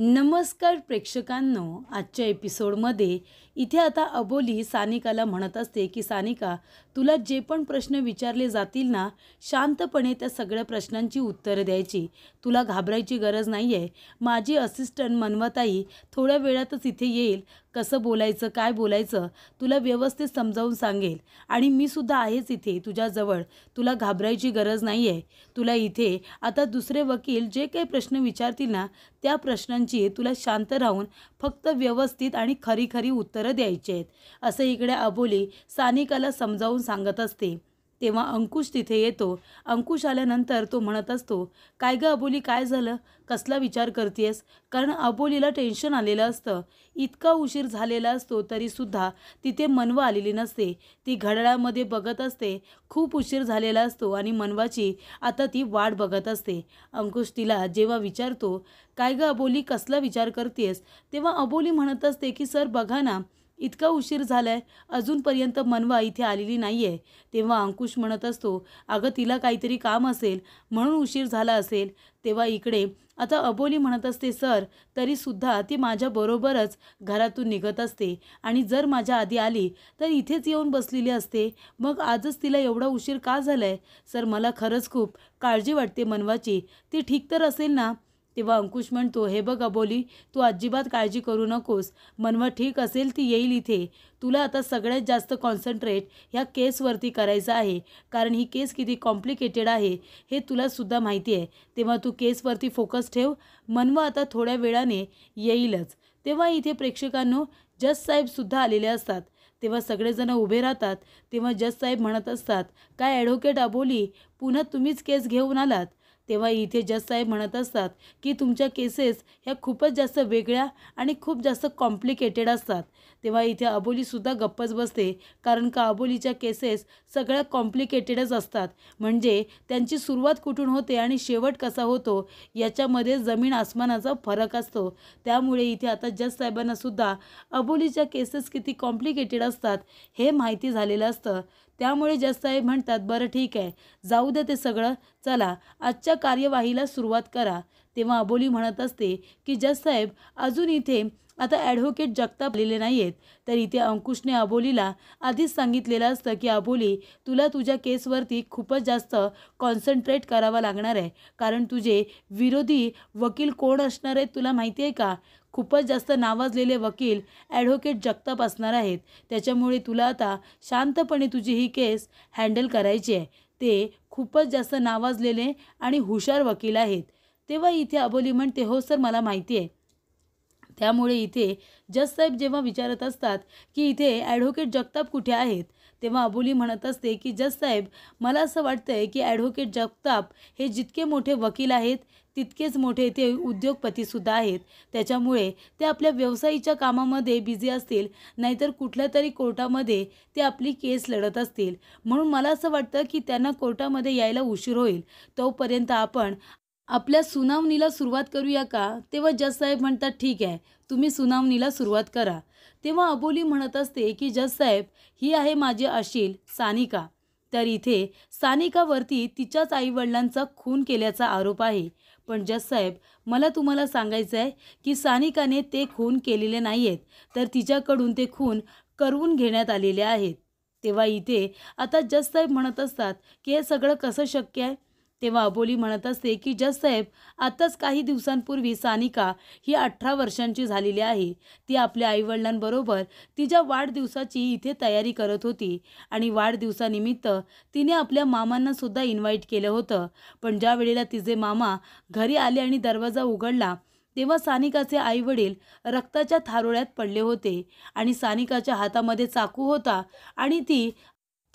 नमस्कार प्रेक्षकांनो, आजच्या एपिसोडमध्ये इथे आता अबोली सानिकाला म्हणत असते की सानिका, तुला जे पण प्रश्न विचारले जातील ना, शांतपणे त्या सगळ्या प्रश्नांची उत्तरं द्यायची. तुला घाबरायची गरज नाही आहे. माझी असिस्टंट मनवताई थोड्या वेळातच इथे येईल. कसं बोलायचं, काय बोलायचं तुला व्यवस्थित समजावून सांगेल. आणि मी सुद्धा आहेच इथे तुझ्याजवळ. तुला घाबरायची गरज नाही आहे. तुला इथे आता दुसरे वकील जे काही प्रश्न विचारतील ना, त्या प्रश्नांची तुला शांत राहून फक्त व्यवस्थित आणि खरी खरी उत्तरं द्यायची आहेत, असं इकडे अबोली सानिकाला समजावून सांगत असते. तेव्हा अंकुश तिथे येतो. अंकुश आल्यानंतर तो म्हणत असतो, काय गं अबोली, काय झालं, कसला विचार करतेस? कारण अबोलीला टेन्शन आलेलं असतं. इतका उशीर झालेला असतो तरीसुद्धा तिथे मनवा आलेली नसते. ती घड्याळामध्ये बघत असते. खूप उशीर झालेला असतो आणि मनवाची आता ती वाट बघत असते. अंकुश तिला जेव्हा विचारतो, काय गं अबोली, कसला विचार करतेस? तेव्हा अबोली म्हणत असते की सर बघा ना, इतका उशीर झालाय, अजूनपर्यंत मनवा इथे आलेली नाही आहे. तेव्हा अंकुश म्हणत असतो, अगं तिला काहीतरी काम असेल म्हणून उशीर झाला असेल. तेव्हा इकडे आता अबोली म्हणत असते, सर तरीसुद्धा ती माझ्याबरोबरच घरातून निघत असते आणि जर माझ्या आधी आली तर इथेच येऊन बसलेली असते. मग आजच तिला एवढा उशीर का झाला आहे? सर मला खरंच खूप काळजी वाटते मनवाची. ती ठीक तर असेल ना? तेव्हा अंकुश म्हणतो, हे बघ अबोली, तू अजिबात काळजी करू नकोस. मनवा ठीक असेल, ती येईल इथे. तुला आता सगळ्यात जास्त कॉन्सन्ट्रेट ह्या केसवरती करायचं आहे, कारण ही केस किती कॉम्प्लिकेटेड आहे हे तुलासुद्धा माहिती आहे. तेव्हा तू केसवरती फोकस ठेव. मनवा आता थोड्या वेळाने येईलच. तेव्हा इथे प्रेक्षकांनो जज साहेबसुद्धा आलेले असतात. तेव्हा सगळेजण उभे राहतात. तेव्हा जज साहेब म्हणत असतात, काय ॲडव्होकेट अबोली, पुन्हा तुम्हीच केस घेऊन आलात? तेव्हा इथे जज साहेब म्हणत असतात की तुमच्या केसेस ह्या खूपच जास्त वेगळ्या आणि खूप जास्त कॉम्प्लिकेटेड असतात. तेव्हा इथे अबोलीसुद्धा गप्पच बसते, कारण का अबोलीच्या केसेस सगळ्या कॉम्प्लिकेटेडच असतात. म्हणजे त्यांची सुरुवात कुठून होते आणि शेवट कसा होतो याच्यामध्ये जमीन आसमानाचा फरक असतो. त्यामुळे इथे आता जज साहेबांनासुद्धा अबोलीच्या केसेस किती कॉम्प्लिकेटेड असतात हे माहिती झालेलं असतं. त्यामुळे जज साहेब म्हणतात, बरं ठीक आहे, जाऊ दे ते सगळं, चला आजच्या कार्यवाहीला सुरुवात करा. तेव्हा अबोली म्हणत असते की जज साहेब, अजून इथे आता ॲडव्होकेट जगताप आलेले नाही आहेत. तर इथे अंकुशने अबोलीला आधीच सांगितलेलं असतं की अबोली, तुला तुझ्या केसवरती खूपच जास्त कॉन्सन्ट्रेट करावं लागणार आहे, कारण तुझे विरोधी वकील कोण असणार आहेत तुला माहिती आहे का? खूपच जास्त नावाजलेले वकील ॲडव्होकेट जगताप असणार आहेत. त्याच्यामुळे तुला आता शांतपणे तुझी ही केस हँडल करायची आहे. ते खूपच जास्त नावाजलेले आणि हुशार वकील आहेत. तेव्हा इथे अबोली म्हणते, हो सर मला माहिती आहे. त्यामुळे इथे जज साहेब जेव्हा विचारत असतात की इथे ॲडव्होकेट जगताप कुठे आहेत, तेव्हा अबोली म्हणत असते की जज साहेब, मला असं वाटतंय की ॲडव्होकेट जगताप हे जितके मोठे वकील आहेत तितकेच मोठे ते उद्योगपतीसुद्धा आहेत. त्याच्यामुळे ते आपल्या व्यवसायाच्या कामामध्ये बिझी असतील, नाहीतर कुठल्या तरी कोर्टामध्ये ते आपली केस लढत असतील. म्हणून मला असं वाटतं की त्यांना कोर्टामध्ये यायला उशीर होईल. तोपर्यंत आपण आपल्या सुनावणीला सुरुवात करूया का? तेव्हा जज साहेब म्हणतात, ठीक आहे, तुम्ही सुनावणीला सुरुवात करा. तेव्हा अबोली म्हणत असते की जज साहेब, ही आहे माझी अशील सानिका. तर इथे सानिकावरती तिच्याच आईवडिलांचा खून केल्याचा आरोप आहे. पण जज साहेब, मला तुम्हाला सांगायचं आहे की सानिकाने ते खून केलेले नाही आहेत, तर तिच्याकडून ते खून करवून घेण्यात आलेले आहेत. तेव्हा इथे आता जज साहेब म्हणत असतात की हे सगळं कसं शक्य आहे? तेव्हा अबोली म्हणत असते की जज साहेब, आताच काही दिवसांपूर्वी सानिका ही 18 वर्षांची झालेली आहे. ती आपल्या आईवडिलांबरोबर तिच्या वाढदिवसाची इथे तयारी करत होती आणि वाढदिवसानिमित्त तिने आपल्या मामांनासुद्धा इन्व्हाइट केलं होतं. पण ज्या वेळेला तिचे मामा घरी आले आणि दरवाजा उघडला, तेव्हा सानिकाचे आईवडील रक्ताच्या थारोळ्यात पडले होते आणि सानिकाच्या हातामध्ये चाकू होता आणि ती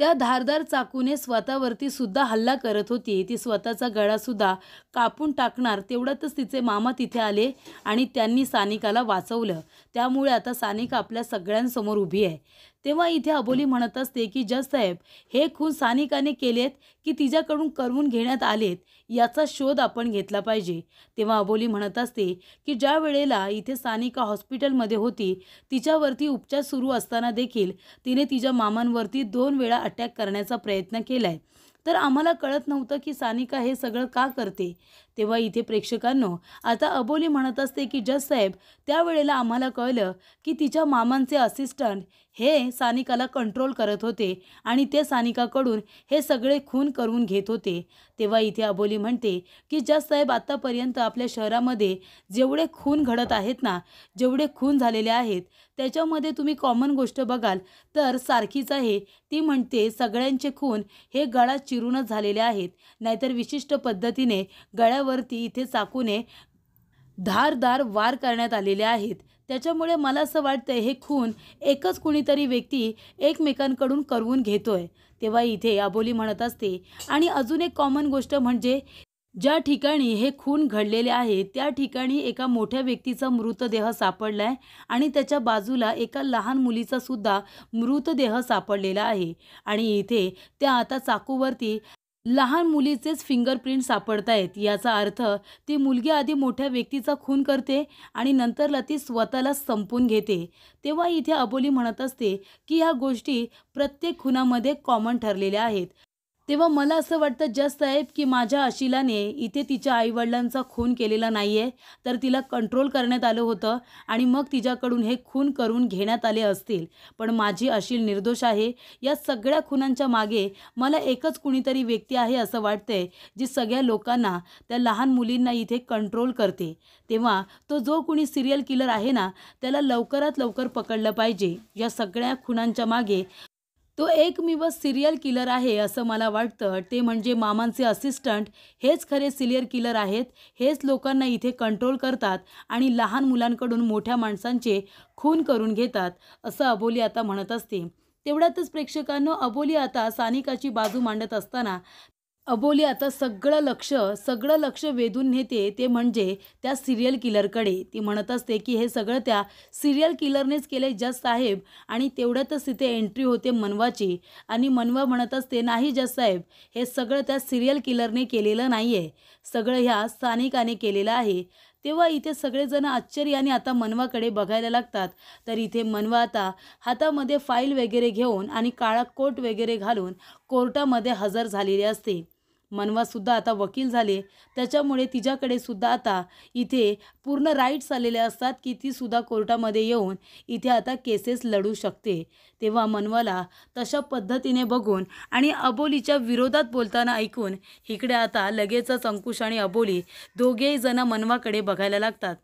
त्या धारदार चाकूने स्वतःवरती सुद्धा हल्ला करत होती. ती स्वतःचा गळासुद्धा कापून टाकणार तेवढ्यातच तिचे मामा तिथे आले आणि त्यांनी सानिकाला वाचवलं. त्यामुळे आता सानिका आपल्या सगळ्यांसमोर उभी आहे. तेव्हा इथे अबोली म्हणत असते की जज साहेब, हे खून सानिकाने केलेत की तिच्याकडून करवून घेण्यात आलेत याचा शोध आपण घेतला पाहिजे. तेव्हा अबोली म्हणत असते की ज्या वेळेला इथे सानिका हॉस्पिटलमध्ये होती, तिच्यावरती उपचार सुरू असताना देखील तिने तिच्या मामांवरती 2 वेळा अटॅक करण्याचा प्रयत्न केला आहे. तर आम्हाला कळत नव्हतं की सानिका हे सगळं का करते. तेव्हा इथे प्रेक्षकांनो आता अबोली म्हणत असते की जज साहेब, त्यावेळेला आम्हाला कळलं की तिच्या मामांचे असिस्टंट हे सानिकाला कंट्रोल करत होते आणि ते सानिकाकडून हे सगळे खून करून घेत होते. तेव्हा इथे अबोली म्हणते की जज साहेब, आत्तापर्यंत आपल्या शहरामध्ये जेवढे खून घडत आहेत ना, जेवढे खून झालेले आहेत, त्याच्यामध्ये तुम्ही कॉमन गोष्ट बघाल तर सारखीच आहे. ती म्हणते सगळ्यांचे खून हे गळा चिरूनच झालेले आहेत, नाहीतर विशिष्ट पद्धतीने गळ्यावरती इथे चाकूने धारदार वार करण्यात आलेले आहेत. त्याच्यामुळे मला असं वाटतं हे खून एकच कुणीतरी व्यक्ती एकमेकांकडून करवून घेतोय. तेव्हा इथे अबोली म्हणत असते आणि अजून एक कॉमन गोष्ट म्हणजे ज्या ठिकाणी हे खून घडलेले आहे त्या ठिकाणी एका मोठ्या व्यक्तीचा मृतदेह सापडलाय आणि त्याच्या बाजूला एका लहान मुलीचा सुद्धा मृतदेह सापडलेला आहे. आणि इथे त्या आता चाकूवरती लहान मुलीचेच फिंगरप्रिंट सापडत आहेत. याचा अर्थ ती मुलगी आधी मोठ्या व्यक्तीचा खून करते आणि नंतरला ती स्वतःला संपून घेते. तेव्हा इथे अबोली म्हणत असते की ह्या गोष्टी प्रत्येक खुनामध्ये कॉमन ठरलेल्या आहेत. तेव्हा मला असं वाटतं जज साहेब की माझ्या अशिलाने इथे तिच्या आईवडिलांचा खून केलेला नाही आहे, तर तिला कंट्रोल करण्यात आलं होतं आणि मग तिच्याकडून हे खून करून घेण्यात आले असतील. पण माझी अशील निर्दोष आहे. या सगळ्या खुनांच्या मागे मला एकच कुणीतरी व्यक्ती आहे असं वाटतंय, जी सगळ्या लोकांना, त्या लहान मुलींना इथे कंट्रोल करते. तेव्हा तो जो कुणी सिरियल किलर आहे ना, त्याला लवकरात लवकर पकडलं पाहिजे. या सगळ्या खुनांच्या मागे तो एकमेव सिरियल किलर आहे असं मला वाटतं. ते म्हणजे मामांचे असिस्टंट हेच खरे सिरियल किलर आहेत. हेच लोकांना इथे कंट्रोल करतात आणि लहान मुलांकडून मोठ्या माणसांचे खून करून घेतात असं अबोली आता म्हणत असते. तेवढ्यातच प्रेक्षकांनो अबोली आता सानिकाची बाजू मांडत असताना अबोली आता सगळं लक्ष वेधून नेते ते म्हणजे त्या सिरियल किलरकडे. ती म्हणत असते की हे सगळं त्या सिरियल किलरनेच केले जज साहेब. आणि तेवढ्यातच तिथे एंट्री होते मनवाची आणि मनवा म्हणत असते नाही जज साहेब, हे सगळं त्या सिरियल किलरने केलेलं नाही आहे, सगळं ह्या सानिकाने केलेलं आहे. तेव्हा इथे सगळेजण आश्चर्याने आता मनवाकडे बघायला लागतात. तर इथे मनवा आता हातामध्ये फाईल वगैरे घेऊन आणि काळा कोट वगैरे घालून कोर्टामध्ये हजर झालेली असते. मनवासुद्धा आता वकील झाले, त्याच्यामुळे तिच्याकडे सुद्धा आता इथे पूर्ण राईट्स आलेले असतात की ती सुद्धा कोर्टामध्ये येऊन इथे आता केसेस लढू शकते. तेव्हा मनवाला तशा पद्धतीने बघून आणि अबोलीच्या विरोधात बोलताना ऐकून इकडे आता लगेचच अंकुश आणि अबोली दोघेही जण मनवाकडे बघायला लागतात.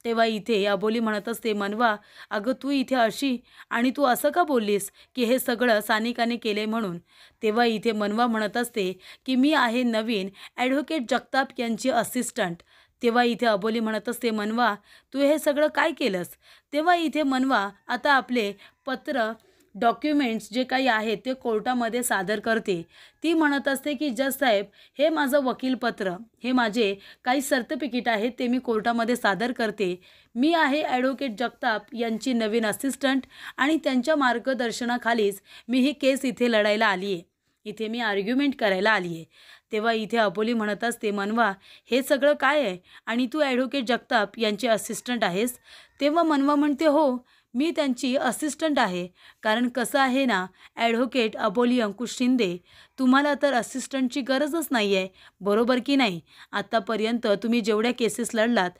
तेव्हा इथे अबोली म्हणत असते मनवा, अगं तू इथे अशी आणि तू असं का बोललीस की हे सगळं सानिकाने केले म्हणून. तेव्हा इथे मनवा म्हणत असते की मी आहे नवीन ॲडव्होकेट जगताप यांची असिस्टंट. तेव्हा इथे अबोली म्हणत असते मनवा, तू हे सगळं काय केलंस. तेव्हा इथे मनवा आता आपले पत्र डॉक्युमेंट्स जे काही आहेत ते कोर्टामध्ये सादर करते. ती म्हणत असते की जज साहेब, हे माझं वकीलपत्र, हे माझे काही सर्टिफिकेट आहेत ते मी कोर्टामध्ये सादर करते. मी आहे ॲडव्होकेट जगताप यांची नवीन असिस्टंट आणि त्यांच्या मार्गदर्शनाखालीच मी ही केस इथे लढायला आली आहे, इथे मी आर्ग्युमेंट करायला आली आहे. तेव्हा इथे अबोली म्हणत असते मनवा, हे सगळं काय आहे आणि तू ॲडव्होकेट जगताप यांचे असिस्टंट आहेस. तेव्हा मनवा म्हणते हो, मी त्यांची असिस्टंट आहे. कारण कसं आहे ना ॲडव्होकेट अबोली अंकुश शिंदे, तुम्हाला तर असिस्टंटची गरजच नाही आहे, बरोबर की नाही. आत्तापर्यंत तुम्ही जेवढ्या केसेस लढलात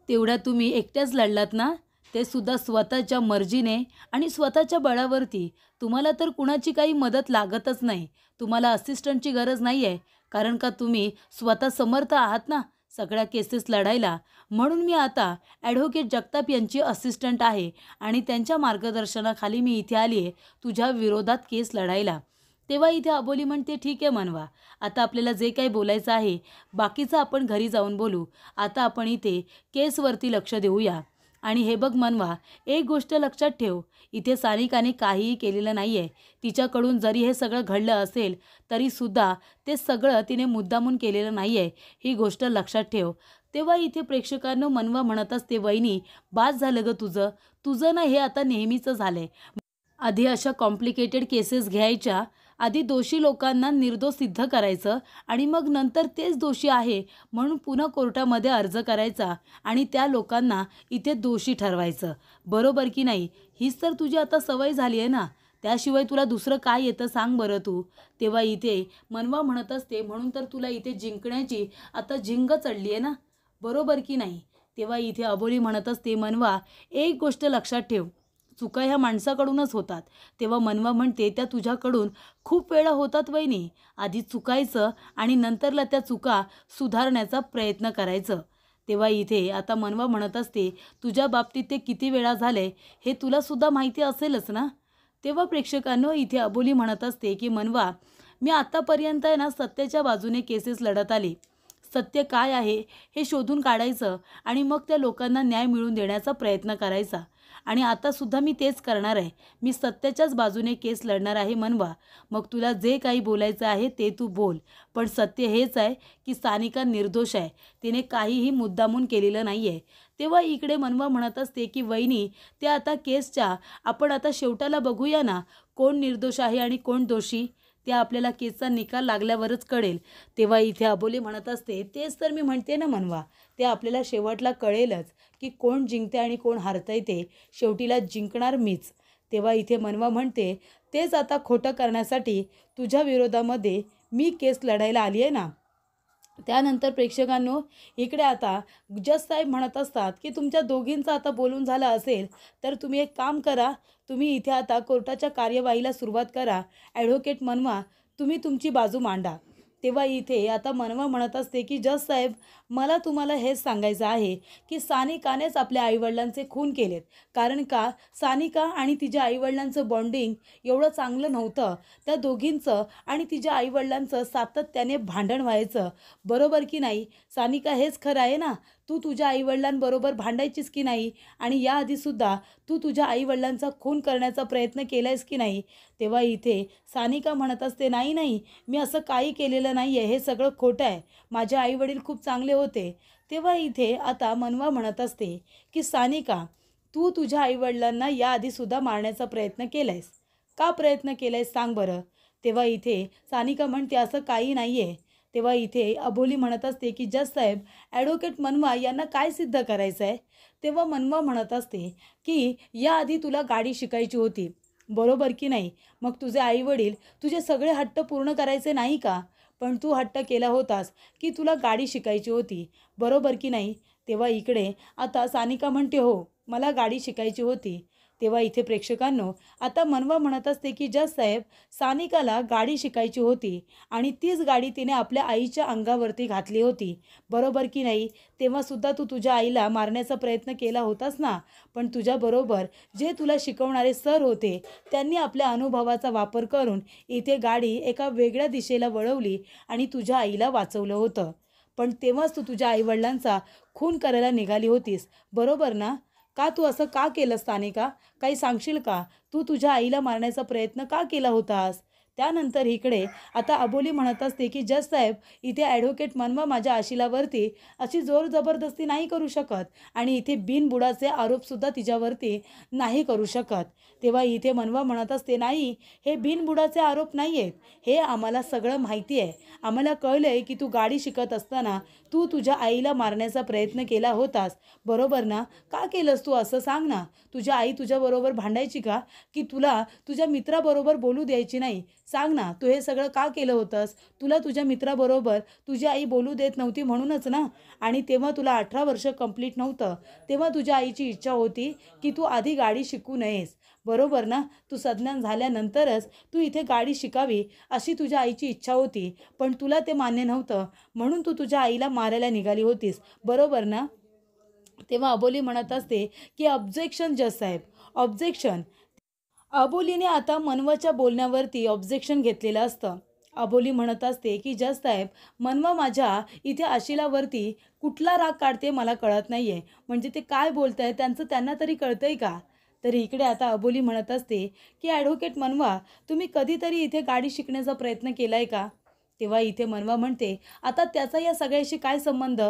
तेवढ्या तुम्ही एकट्याच लढलात ना, ते सुद्धा स्वतःच्या मर्जीने आणि स्वतःच्या बळावरती. तुम्हाला तर कुणाची काही मदत लागतच नाही. तुम्हाला असिस्टंटची गरज नाही आहे, कारण का तुम्ही स्वतः समर्थ आहात ना सगळ्या केसेस लढायला. म्हणून मी आता ॲडव्होकेट जगताप यांची असिस्टंट आहे आणि त्यांच्या मार्गदर्शनाखाली मी इथे आली आहे तुझ्या विरोधात केस लढायला. तेव्हा इथे अबोली म्हणते ठीक आहे मनवा, आता आपल्याला जे काही बोलायचं आहे बाकीचं आपण घरी जाऊन बोलू. आता आपण इथे केसवरती लक्ष देऊया. आणि हे बघ मनवा, एक गोष्ट लक्षात ठेव, इथे सानिकाने काहीही केलेलं नाही आहे. तिच्याकडून जरी हे सगळं घडलं असेल तरीसुद्धा ते सगळं तिने मुद्दामून केलेलं नाही आहे, ही गोष्ट लक्षात ठेव. तेव्हा इथे प्रेक्षकांनो मनवा म्हणत असते वहिनी, बास झालं गं तुझं, तुझं ना हे आता नेहमीचं झालं आहे. आधी अशा कॉम्प्लिकेटेड केसेस घ्यायच्या, आधी दोषी लोकांना निर्दोष सिद्ध करायचं आणि मग नंतर तेच दोषी आहे म्हणून पुन्हा कोर्टामध्ये अर्ज करायचा आणि त्या लोकांना इथे दोषी ठरवायचं, बरोबर की नाही. हीच तर तुझी आता सवय झाली आहे ना. त्याशिवाय तुला दुसरं काय येतं सांग बरं तू. तेव्हा इथे मनवा म्हणत असते, म्हणून तर तुला इथे जिंकण्याची आता झिंग चढली आहे ना, बरोबर की नाही. तेव्हा इथे अबोली म्हणत असते, मनवा एक गोष्ट लक्षात ठेव, चुका ह्या माणसाकडूनच होतात. तेव्हा मनवा म्हणते, त्या तुझ्याकडून खूप वेळा होतात वहिनी. आधी चुकायचं आणि नंतरला त्या चुका सुधारण्याचा प्रयत्न करायचं. तेव्हा इथे आता मनवा म्हणत असते, तुझ्या बाबतीत ते किती वेळा झाले हे तुला सुद्धा माहिती असेलच ना. तेव्हा प्रेक्षकांनो इथे अबोली म्हणत असते की मनवा, मी आत्तापर्यंत आहे ना सत्याच्या बाजूने केसेस लढत आली. सत्य काय आहे हे शोधून काढायचं आणि मग त्या लोकांना न्याय मिळवून देण्याचा प्रयत्न करायचा. आणि आतासुद्धा मी तेच करणार आहे. मी सत्याच्याच बाजूने केस लढणार आहे मनवा. मग तुला जे काही बोलायचं आहे ते तू बोल. पण सत्य हेच आहे की सानिका निर्दोष आहे. तिने काहीही मुद्दामून केलेलं नाही आहे. तेव्हा इकडे मनवा म्हणत असते की वहिनी, ते आता केसच्या आपण आता शेवटाला बघूया ना, कोण निर्दोष आहे आणि कोण दोषी. ते आपल्याला केसचा निकाल लागल्यावरच कळेल. तेव्हा इथे अबोली म्हणत असते, तेच तर मी म्हणते ना मनवा, ते आपल्याला शेवटला कळेलच की कोण जिंकते आणि कोण हरतंय. ते शेवटीला जिंकणार मीच. तेव्हा इथे मनवा म्हणते, तेच आता खोटं करण्यासाठी तुझ्या विरोधामध्ये मी केस लढायला आली आहे ना. त्यानंतर प्रेक्षकांनो इकडे आता जज साहेब म्हणत असतात की तुमच्या दोघींचं आता बोलून झालं असेल तर तुम्ही एक काम करा, तुम्ही इथे आता कोर्टाच्या कार्यवाहीला सुरुवात करा. ॲडव्होकेट मनवा, तुम्ही तुमची बाजू मांडा. तेव्हा इथे आता मनवा म्हणत असते की जज साहेब, मला तुम्हाला हेच सांगायचं आहे की सानिकानेच आपल्या आईवडिलांचे खून केलेत. कारण का सानिका आणि तिच्या आईवडिलांचं बॉन्डिंग एवढं चांगलं नव्हतं. त्या दोघींचं आणि तिच्या आईवडिलांचं सातत्याने भांडण व्हायचं, बरोबर की नाही. सानिका, हेच खरं आहे ना, तू तुझ्या आईवडिलांबरोबर भांडायचीस की नाही आणि याआधीसुद्धा तू तुझ्या आईवडिलांचा खून करण्याचा प्रयत्न केला आहेस की नाही. तेव्हा इथे सानिका म्हणत असते, नाही नाही, मी असं काही केलेलं नाही आहे, हे सगळं खोटं आहे, माझे आईवडील खूप चांगले होते. तेव्हा इथे आता मनवा म्हणत असते की सानिका, तू तुझ्या आईवडिलांना याआधीसुद्धा मारण्याचा प्रयत्न केला आहेस. का प्रयत्न केला आहेस सांग बरं. तेव्हा इथे सानिका म्हणते, असं काही नाही आहे. तेव्हा इथे अबोली म्हणत असते की जज साहेब, ॲडव्होकेट मनवा यांना काय सिद्ध करायचं आहे. तेव्हा मनवा म्हणत असते की याआधी तुला गाडी शिकायची होती, बरोबर की नाही. मग तुझे आईवडील तुझे सगळे हट्ट पूर्ण करायचे नाही का. पण तू हट्ट केला होतास की तुला गाडी शिकायची होती, बरोबर की नाही. तेव्हा इकडे आता सानिका म्हणते, हो मला गाडी शिकायची होती. तेव्हा इथे प्रेक्षकांनो आता मनवा म्हणत असते की जज साहेब, सानिकाला गाडी शिकायची होती आणि तीच गाडी तिने आपल्या आईच्या अंगावरती घातली होती, बरोबर की नाही. तेव्हासुद्धा तू तुझ्या आईला मारण्याचा प्रयत्न केला होतास ना. पण तुझ्याबरोबर जे तुला शिकवणारे सर होते त्यांनी आपल्या अनुभवाचा वापर करून इथे गाडी एका वेगळ्या दिशेला वळवली आणि तुझ्या आईला वाचवलं होतं. पण तेव्हाच तू तुझ्या आईवडिलांचा खून करायला निघाली होतीस, बरोबर ना. का तू असं का केलंस सानिका, काही सांगशील का. तू तुझ्या आईला मारण्याचा प्रयत्न का केला होतास. त्यानंतर इकडे आता अबोली म्हणत असते की जज साहेब, इथे ॲडव्होकेट मनवा माझ्या आशिलावरती अशी जोर जबरदस्ती नाही करू शकत आणि इथे बिनबुडाचे आरोपसुद्धा तिच्यावरती नाही करू शकत. तेव्हा इथे मनवा म्हणत असते, नाही, हे बिनबुडाचे आरोप नाही आहेत, हे आम्हाला सगळं माहिती आहे. आम्हाला कळलं आहे की तू गाडी शिकत असताना तू तुझ्या आईला मारण्याचा प्रयत्न केला होतास, बरोबर ना. का केलंस तू असं सांग ना. तुझ्या आई तुझ्याबरोबर भांडायची का की तुला तुझ्या मित्राबरोबर बोलू द्यायची नाही. सांग ना, तू हे सगळं का केलं होतंस. तुला तुझ्या मित्राबरोबर तुझी आई बोलू देत नव्हती म्हणूनच ना. आणि तेव्हा तुला 18 वर्ष कंप्लीट नव्हतं. तेव्हा तुझ्या आईची इच्छा होती की तू आधी गाडी शिकू नयेस, बरोबर ना. तू सज्ञान झाल्यानंतरच तू इथे गाडी शिकावी अशी तुझ्या आईची इच्छा होती. पण तुला ते मान्य नव्हतं म्हणून तू तुझ्या आईला मारायला निघाली होतीस, बरोबर ना. तेव्हा अबोली म्हणत असते की ऑब्जेक्शन जज साहेब, ऑब्जेक्शन. अबोलीने आता मनवाच्या बोलण्यावरती ऑब्जेक्शन घेतलेलं असतं. अबोली म्हणत असते की जज साहेब, मनवा माझ्या इथे आशिलावरती कुठला राग काढते मला कळत नाही आहे. म्हणजे ते काय बोलत आहे त्यांचं त्यांना तरी कळतं आहे का. तर इकडे आता अबोली म्हणत असते की ॲडव्होकेट मनवा, तुम्ही कधीतरी इथे गाडी शिकण्याचा प्रयत्न केला आहे का. तेव्हा इथे मनवा म्हणते, आता त्याचा या सगळ्याशी काय संबंध.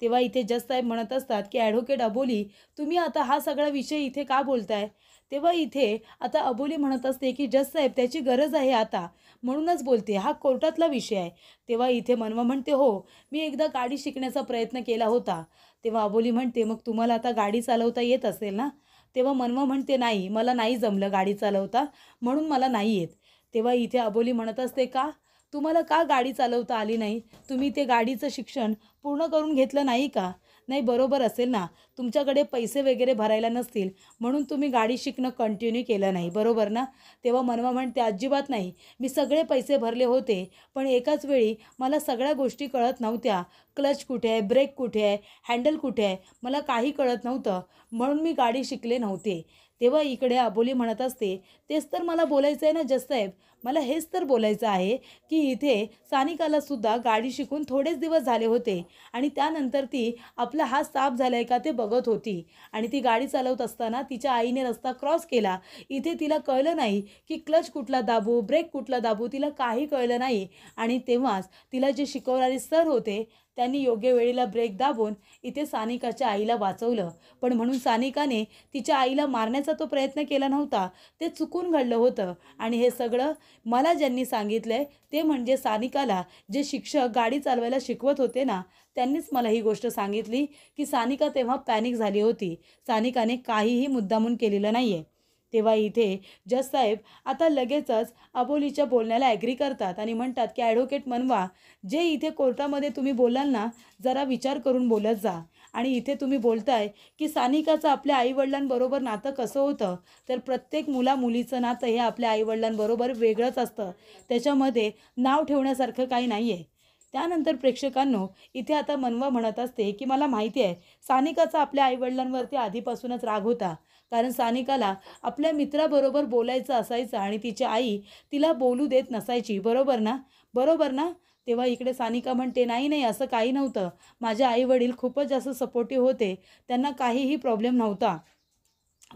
तेव्हा इथे जज साहेब म्हणत असतात की ॲडव्होकेट अबोली, तुम्ही आता हा सगळा विषय इथे का बोलताय. तेव्हा इथे आता अबोली म्हणत असते की जज साहेब, त्याची गरज आहे आता, म्हणूनच बोलते, हा कोर्टातला विषय आहे. तेव्हा इथे मनवा म्हणते, हो मी एकदा गाडी शिकण्याचा प्रयत्न केला होता. तेव्हा अबोली म्हणते, मग तुम्हाला आता गाडी चालवता येत असेल ना. तेव्हा मनवा म्हणते नाही, मला नाही जमलं गाडी चालवता, म्हणून मला नाही येत. तेव्हा इथे अबोली म्हणत असते का तुम्हाला का गाडी चालवता आली नाही? तुम्ही ते गाडीचं शिक्षण पूर्ण करून घेतलं नाही का? नाही, बरोबर असेल ना, तुमच्याकडे पैसे वगैरे भरायला नसतील म्हणून तुम्ही गाडी शिकणं कंटिन्यू केलं नाही, बरोबर ना? तेव्हा मनवा म्हणते अजिबात नाही, मी सगळे पैसे भरले होते, पण एकाच वेळी मला सगळ्या गोष्टी कळत नव्हत्या. क्लच कुठे आहे, ब्रेक कुठे आहे, हँडल कुठे आहे, मला काही कळत नव्हतं, म्हणून मी गाडी शिकले नव्हते. तेव्हा इकडे अबोली म्हणत असते तेच तर मला बोलायचं आहे ना जजसाहेब, मला हेच तर बोलायचं आहे की इथे सानिकालासुद्धा गाडी शिकून थोडेच दिवस झाले होते आणि त्यानंतर ती आपला हात साफ झाला आहे का ते बघत होती आणि ती गाडी चालवत असताना तिच्या आईने रस्ता क्रॉस केला. इथे तिला कळलं नाही की क्लच कुठला दाबू, ब्रेक कुठला दाबू, तिला काही कळलं नाही आणि तेव्हाच तिला जे शिकवणारे सर होते त्यांनी योग्य वेळेला ब्रेक दाबून इथे सानिकाच्या आईला वाचवलं. पण म्हणून सानिकाने तिच्या आईला मारण्याचा तो प्रयत्न केला नव्हता, ते चुकून घडलं होतं. आणि हे सगळं मला ज्यांनी सांगितलं आहे ते म्हणजे सानिकाला जे शिक्षक गाडी चालवायला शिकवत होते ना, त्यांनीच मला ही गोष्ट सांगितली की सानिका तेव्हा पॅनिक झाली होती, सानिकाने काहीही मुद्दामून केलेलं नाही आहे. तेव्हा इथे जजसाहेब आता लगेचच अबोलीच्या बोलण्याला ॲग्री करतात आणि म्हणतात की ॲडव्होकेट मनवा, जे इथे कोर्टामध्ये तुम्ही बोलाल ना, जरा विचार करून बोलत जा. आणि इथे तुम्ही बोलताय की सानिकाचं आपल्या आईवडिलांबरोबर नातं कसं होतं, तर प्रत्येक मुलीचं नातं हे आपल्या आईवडिलांबरोबर वेगळंच असतं, त्याच्यामध्ये नाव ठेवण्यासारखं काही नाही आहे. त्यानंतर प्रेक्षकांनो इथे आता मनवा म्हणत असते की मला माहिती आहे सानिकाचा आपल्या आईवडिलांवरती आधीपासूनच राग होता, कारण सानिकाला आपल्या मित्राबरोबर बोलायचं असायचं आणि तिची आई तिला बोलू देत नसायची, बरोबर ना? बरोबर ना? तेव्हा इकडे सानिका म्हणते नाही नाही, असं काही नव्हतं, माझे आईवडील खूपच जास्त सपोर्टिव्ह होते, त्यांना काहीही प्रॉब्लेम नव्हता.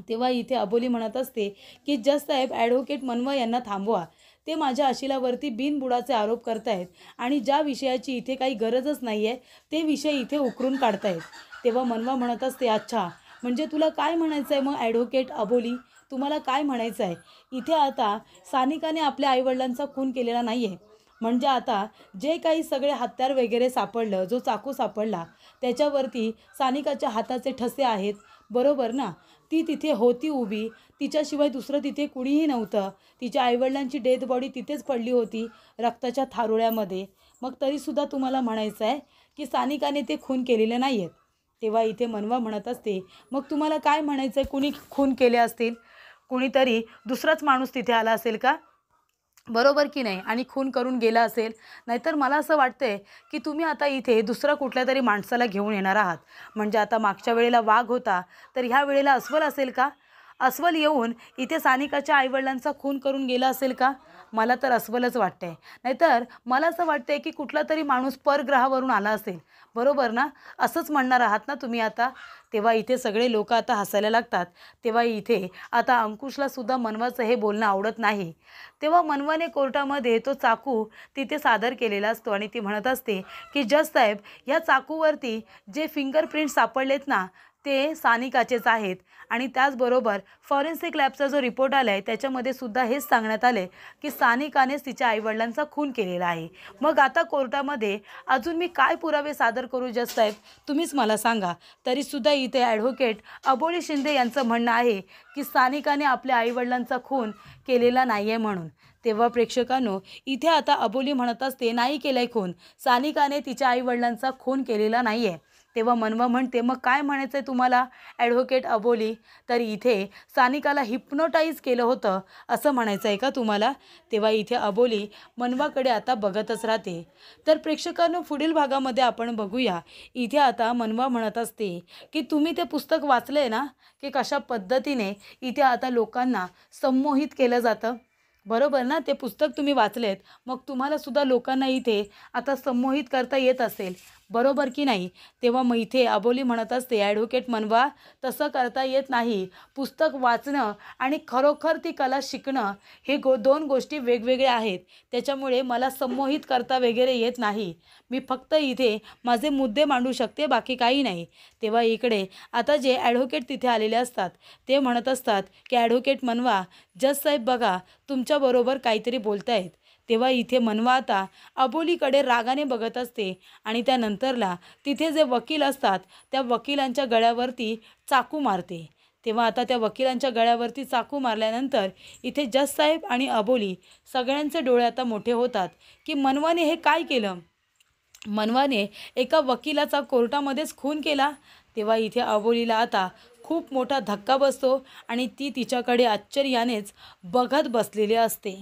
तेव्हा इथे अबोली म्हणत असते की जजसाहेब ॲडव्होकेट मनवा यांना थांबवा, ते माझ्या अशिलावरती बिनबुडाचे आरोप करतायत आणि ज्या विषयाची इथे काही गरजच नाही आहे ते विषय इथे उकरून काढतायत. तेव्हा मनवा म्हणत असते अच्छा, म्हणजे तुला काय म्हणायचं आहे मग ॲडव्होकेट अबोली, तुम्हाला काय म्हणायचं आहे? इथे आता सानिकाने आपल्या आईवडिलांचा खून केलेला नाही आहे, म्हणजे आता जे काही सगळे हत्यार वगैरे सापडलं, जो चाकू सापडला त्याच्यावरती सानिकाच्या हाताचे ठसे आहेत, बरोबर ना? ती तिथे होती उभी, तिच्याशिवाय दुसरं तिथे कुणीही नव्हतं, तिच्या आईवडिलांची डेथ बॉडी तिथेच पडली होती रक्ताच्या थारोळ्यामध्ये, मग तरीसुद्धा तुम्हाला म्हणायचं आहे की सानिकाने ते खून केलेले नाही आहेत. तेव्हा इथे मनवा म्हणत असते मग तुम्हाला काय म्हणायचं आहे, कुणी खून केले असतील, कुणीतरी दुसराच माणूस तिथे आला असेल का, बरोबर की नाही, आणि खून करून गेला असेल. नाहीतर मला असं वाटतंय की तुम्ही आता इथे दुसरा कुठल्या तरी माणसाला घेऊन येणार आहात, म्हणजे आता मागच्या वेळेला वाघ होता तर ह्या वेळेला अस्वल असेल का? अस्वल येऊन इथे सानिकाच्या आईवडिलांचा खून करून गेला असेल का? मला तर अस्वलच वाटतंय. नाहीतर मला असं वाटतंय की कुठला तरी माणूस परग्रहावरून आला असेल, बरोबर ना? असंच म्हणणार आहात ना तुम्ही आता? तेव्हा इथे सगळे लोक आता हसायला लागतात. तेव्हा इथे आता अंकुशलासुद्धा मनवाचं हे बोलणं आवडत नाही. तेव्हा मनवाने कोर्टामध्ये तो चाकू तिथे सादर केलेला असतो आणि ती म्हणत असते की जजसाहेब, ह्या चाकूवरती जे फिंगरप्रिंट सापडलेत ना ते सानिकाचेच आहेत आणि त्याचबरोबर फॉरेन्सिक लॅबचा जो रिपोर्ट आला आहे त्याच्यामध्ये सुद्धा हेच सांगण्यात आले की सानिकानेच तिच्या आईवडिलांचा खून केलेला आहे. मग आता कोर्टामध्ये अजून मी काय पुरावे सादर करू जजसाहेब, तुम्हीच मला सांगा. तरीसुद्धा इथे ॲडव्होकेट अबोली शिंदे यांचं म्हणणं आहे की सानिकाने आपल्या आईवडिलांचा खून केलेला नाही आहे म्हणून. तेव्हा प्रेक्षकांनो इथे आता अबोली म्हणत असते नाही केलाय खून, सानिकाने तिच्या आईवडिलांचा खून केलेला नाही आहे. तेव्हा मनवा म्हणते मग काय म्हणायचं आहे तुम्हाला ॲडव्होकेट अबोली, तर इथे सानिकाला हिप्नोटाईज केलं होतं असं म्हणायचं आहे का तुम्हाला? तेव्हा इथे अबोली मनवाकडे आता बघतच राहते. तर प्रेक्षकांनो पुढील भागामध्ये आपण बघूया. इथे आता मनवा म्हणत असते की तुम्ही ते पुस्तक वाचले ना, की कशा पद्धतीने इथे आता लोकांना संमोहित केलं जातं, बरोबर ना? ते पुस्तक तुम्ही वाचलेत, मग तुम्हालासुद्धा लोकांना इथे आता संमोहित करता येत असेल, बरोबर की नाही? तेव्हा मग इथे अबोली म्हणत असते ॲडव्होकेट मनवा, तसं करता येत नाही. पुस्तक वाचणं आणि खरोखर ती कला शिकणं हे दोन गोष्टी वेगवेगळ्या आहेत, त्याच्यामुळे मला संमोहित करता वगैरे येत नाही. मी फक्त इथे माझे मुद्दे मांडू शकते, बाकी काही नाही. तेव्हा इकडे आता जे ॲडव्होकेट तिथे आलेले असतात ते म्हणत असतात की ॲडव्होकेट मनवा, जजसाहेब बघा तुमच्याबरोबर काहीतरी बोलतायत. तेव्हा इथे मनवा आता अबोलीकडे रागाने बघत असते आणि त्यानंतरला तिथे जे वकील असतात त्या वकिलांच्या गळ्यावरती चाकू मारते. तेव्हा आता त्या वकिलांच्या गळ्यावरती चाकू मारल्यानंतर इथे जज साहेब आणि अबोली सगळ्यांचे डोळे आता मोठे होतात की मनवाने हे काय केलं. मनवाने एका वकिलाचा कोर्टामध्येच खून केला. तेव्हा इथे अबोलीला आता खूप मोठा धक्का बसतो आणि ती तिच्याकडे आश्चर्यानेच बघत बसलेली असते.